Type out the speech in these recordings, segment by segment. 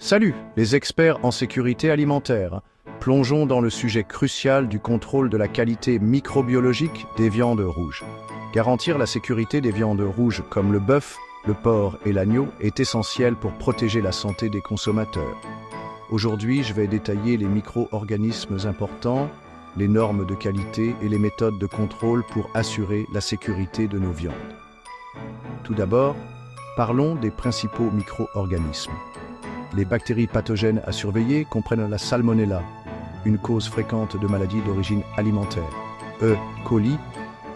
Salut, les experts en sécurité alimentaire. Plongeons dans le sujet crucial du contrôle de la qualité microbiologique des viandes rouges. Garantir la sécurité des viandes rouges comme le bœuf, le porc et l'agneau est essentiel pour protéger la santé des consommateurs. Aujourd'hui, je vais détailler les micro-organismes importants, les normes de qualité et les méthodes de contrôle pour assurer la sécurité de nos viandes. Tout d'abord, parlons des principaux micro-organismes. Les bactéries pathogènes à surveiller comprennent la salmonella, une cause fréquente de maladies d'origine alimentaire, E. coli,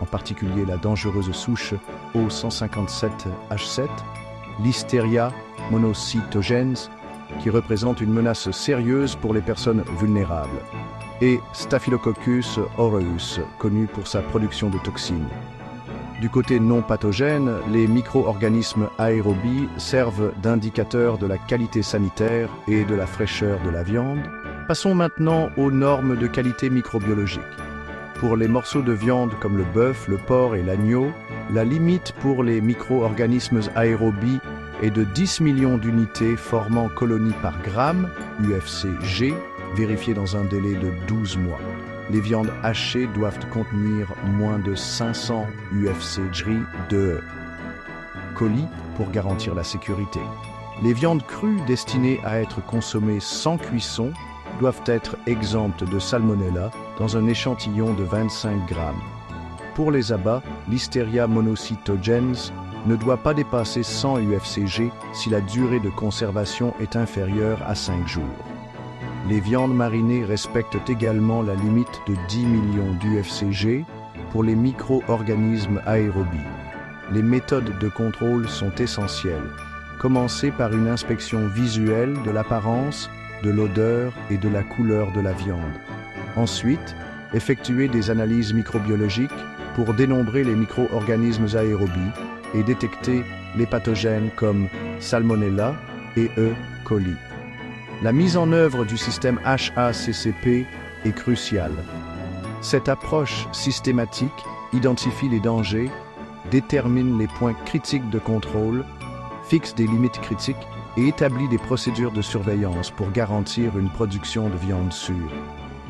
en particulier la dangereuse souche O157H7, Listeria monocytogenes, qui représente une menace sérieuse pour les personnes vulnérables, et Staphylococcus aureus, connu pour sa production de toxines. Du côté non pathogène, les micro-organismes aérobies servent d'indicateurs de la qualité sanitaire et de la fraîcheur de la viande. Passons maintenant aux normes de qualité microbiologique. Pour les morceaux de viande comme le bœuf, le porc et l'agneau, la limite pour les micro-organismes aérobies est de 10 millions d'unités formant colonies par gramme, UFCG, vérifié dans un délai de 12 mois. Les viandes hachées doivent contenir moins de 500 UFCG coli pour garantir la sécurité. Les viandes crues destinées à être consommées sans cuisson doivent être exemptes de salmonella dans un échantillon de 25 grammes. Pour les abats, Listeria monocytogenes ne doit pas dépasser 100 UFCG si la durée de conservation est inférieure à 5 jours. Les viandes marinées respectent également la limite de 10 millions d'UFCG pour les micro-organismes aérobies. Les méthodes de contrôle sont essentielles. Commencez par une inspection visuelle de l'apparence, de l'odeur et de la couleur de la viande. Ensuite, effectuez des analyses microbiologiques pour dénombrer les micro-organismes aérobies et détecter les pathogènes comme Salmonella et E. coli. La mise en œuvre du système HACCP est cruciale. Cette approche systématique identifie les dangers, détermine les points critiques de contrôle, fixe des limites critiques et établit des procédures de surveillance pour garantir une production de viande sûre.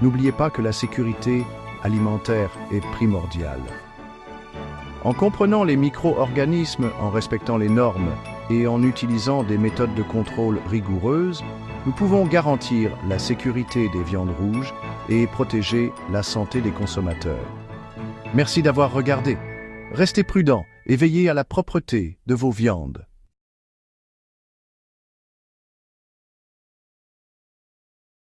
N'oubliez pas que la sécurité alimentaire est primordiale. En comprenant les micro-organismes, en respectant les normes et en utilisant des méthodes de contrôle rigoureuses, nous pouvons garantir la sécurité des viandes rouges et protéger la santé des consommateurs. Merci d'avoir regardé. Restez prudents et veillez à la propreté de vos viandes.